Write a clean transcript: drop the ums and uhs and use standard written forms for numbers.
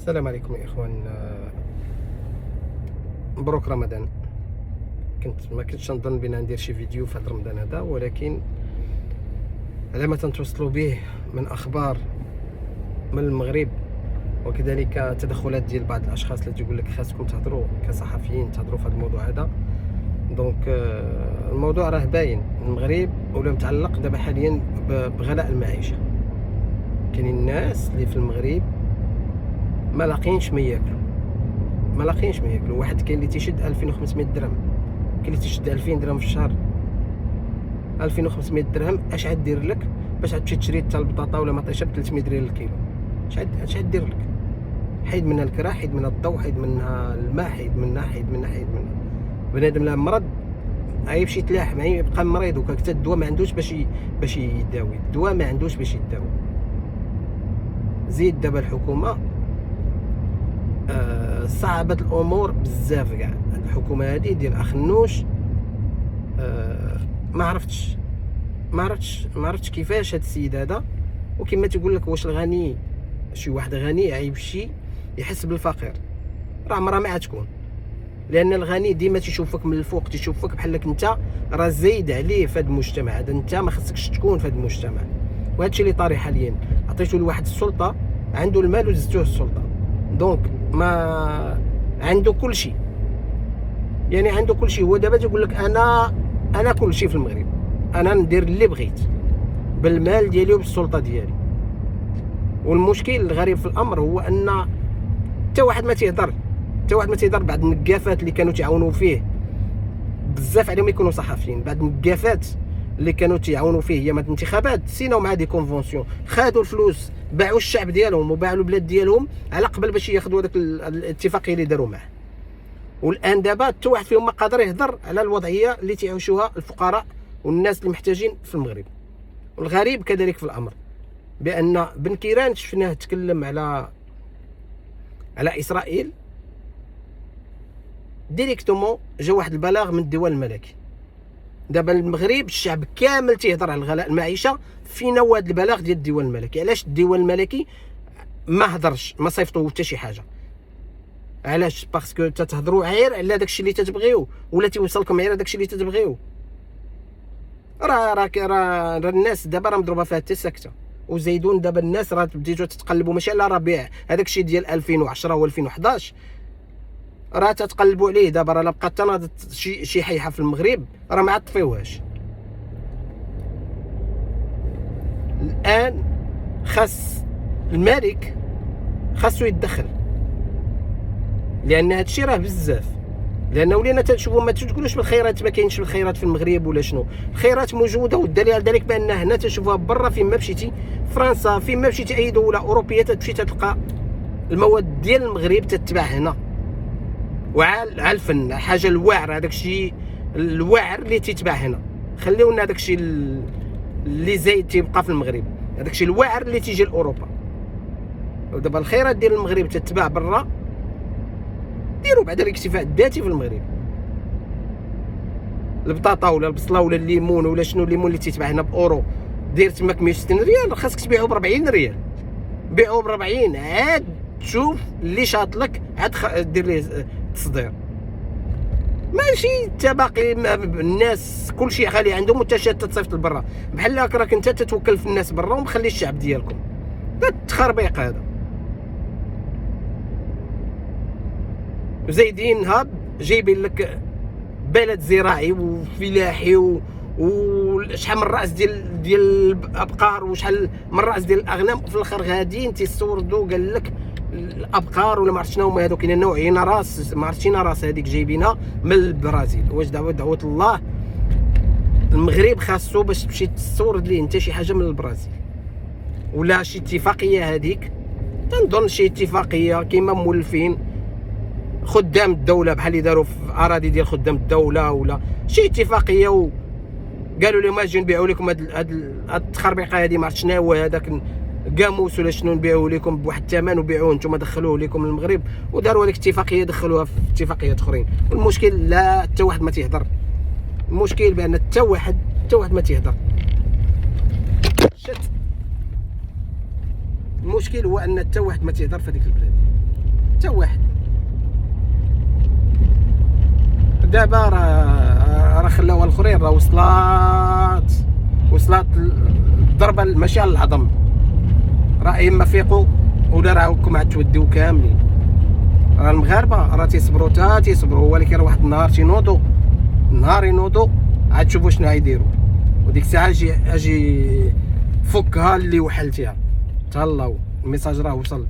السلام عليكم يا اخوان. مبروك رمضان. ما كنتش نظن بان ندير شي فيديو في هذا رمضان هذا، ولكن على ما تنتوصلوا به من اخبار من المغرب وكذلك تدخلات ديال بعض الاشخاص اللي تيقول لك خاصكم تهضروا كصحفيين تهضروا في هذا الموضوع هذا. دونك الموضوع راه باين، المغرب ولا متعلق دابا حاليا بغلاء المعيشه. كاينين الناس اللي في المغرب ما لاقينش ما ياكلوا، واحد كاين اللي تيشد 2500 درهم، كاين اللي تيشد 2000 درهم في الشهر. 2500 درهم اش غدير لك باش تمشي تشري حتى البطاطا ولا مطيشه ب 300 ريال الكيلو؟ اش غدير لك؟ حيد منها الكرا، حيد منها الضوء، حيد منها الماء، حيد منها بنادم لا مرض غيمشي يتلاح، ما يبقى مريض وكا الدواء ما عندوش باش يداوي، الدواء ما عندوش باش يداوي. زيد دابا الحكومه صعبت الامور بزاف. كاع الحكومه هذه ديال اخنوش ما عرفتش كيفاش هاد السيد هذا. وكما تيقول لك واش الغني شي واحد غني غيمشي يحس بالفقير؟ راه عمرها ما غتكون، لان الغني ديما تيشوفك من الفوق، تيشوفك بحالك انت راه زايد عليه في هذا المجتمع هذا، انت ما خصكش تكون في هذا المجتمع. وهذا الشيء اللي طاري حاليا، عطيتو لواحد السلطه، عنده المال وزدتوه السلطه، دونك ما عنده كل شيء، يعني عنده كل شيء. هو دابا تيقول لك انا كل شيء في المغرب، انا ندير اللي بغيت بالمال ديالي وبالسلطه ديالي. والمشكل الغريب في الامر هو ان حتى واحد ما تيهضر، بعض النقافات اللي كانوا تعاونوا فيه بزاف عليهم يكونوا صحفيين، بعض النقافات اللي كانوا تعاونوا فيه هي مع الانتخابات سيناو مع دي كونفونسيون، خادوا الفلوس، باعوا الشعب ديالهم وباعوا البلاد ديالهم على قبل باش ياخذوا هذاك الاتفاقيه اللي داروا معاه. والان دابا حتى واحد فيهم ما قادر يهضر على الوضعيه اللي تعيشوها الفقراء والناس اللي محتاجين في المغرب. والغريب كذلك في الامر بان بن كيران شفناه تكلم على اسرائيل ديريكتومون، جا واحد البلاغ من الديوان الملكي. دابا المغرب الشعب كامل تيهضر على غلاء المعيشه، فينا هو هذا البلاغ ديال الديوان الملكي؟ علاش الديوان الملكي ما هضرش، ما صيفطوا حتى شي حاجه؟ علاش؟ باسكو تتهضروا عير على داكشي اللي تتبغيو، ولا تيوصلكم عير داكشي اللي تتبغيو. راه الناس دابا راه مضروبه فيها حتى ساكته. وزيدون دابا الناس راه بديتو تتقلبوا ماشي على ربيع هذاك الشيء ديال 2010 و2011، راه تتقلبوا عليه دابا. راه لا بقات تناض شي حيحه في المغرب راه ما عاد طفيوهاش. الان خاص الملك خاصو يتدخل، لان هذا الشيء راه بزاف. لان ولينا تنشوفوا، ما تقولوش بالخيرات ما كاينش الخيرات في المغرب ولا شنو، الخيرات موجوده. والدليل على ذلك بان هنا تنشوفوها برا، فين ما مشيتي فرنسا، فين ما مشيتي اي دوله اوروبيه تمشي تلقى المواد ديال المغرب تتباع هنا. وعال الفن حاجه الواعر، هذاك الشيء الواعر اللي تيتباع هنا. خليونا هذاك الشيء اللي زايد تيبقى في المغرب، هذاك الشيء الواعر اللي تيجي لاوروبا. ودابا الخيرات ديال المغرب تتباع برا، ديروا بعد الاكتفاء الذاتي في المغرب. البطاطا ولا البصله ولا الليمون ولا شنو، الليمون اللي تيتباع هنا باورو داير تماك 160 ريال، خاصك تبيعو ب 40 ريال. بيعوه ب 40 عاد تشوف اللي شاط لك، عاد دير ليه تصدير. ماشي انت باقي الناس كلشي غالي عندهم وانت شاد تتصيفط لبرا، بحال هكا راك انت تتوكل في الناس برا ومخلي الشعب ديالكم. هذا التخربيق هذا. وزايدين هاب جايبين لك بلد زراعي وفلاحي وشحال من راس ديال الابقار وشحال من راس ديال الاغنام، وفي الاخر غاديين تيستوردوا قال لك الابقار ولا ما عرفت شنو هما هذوك، كاين نوعين راس ما عرفت شي راس هذيك جايبينها من البرازيل. واش دعوه الله المغرب خاصو باش تمشي تستورد ليه انت شي حاجه من البرازيل ولا شي اتفاقيه؟ هذيك تنظن شي اتفاقيه كيما مولفين خدام الدوله بحال اللي داروا في اراضي ديال خدام الدوله، ولا شي اتفاقيه وقالوا لهم اجي نبيعوا لكم هاد التخربيقه هذه، ما عرفت شنو هو هذاك قاموس ولا شنو، نبيعوا لكم بواحد الثمن وبيعوه نتوما دخلوه لكم للمغرب، وداروا هذيك الاتفاقيه دخلوها في اتفاقيات اخرين. والمشكل لا حتى واحد ما تيهضر، المشكل بان حتى واحد ما تيهضر. المشكل هو ان حتى واحد ما تيهضر في هذيك البلاد. حتى واحد. دابا راه خلاوها الاخرين، راه وصلات الضربه ماشي على العظم، راه اما فيقوا ولا راكم عاد توديو كاملين. راه المغاربه راه تيصبروا، ولكن راه واحد النهار تينوضوا، نهار ينوضوا عاد تشوفوا شنو غيديروا، وديك الساعه اجي فكها اللي وحلتيها. تهلاو، الميساج راه وصل.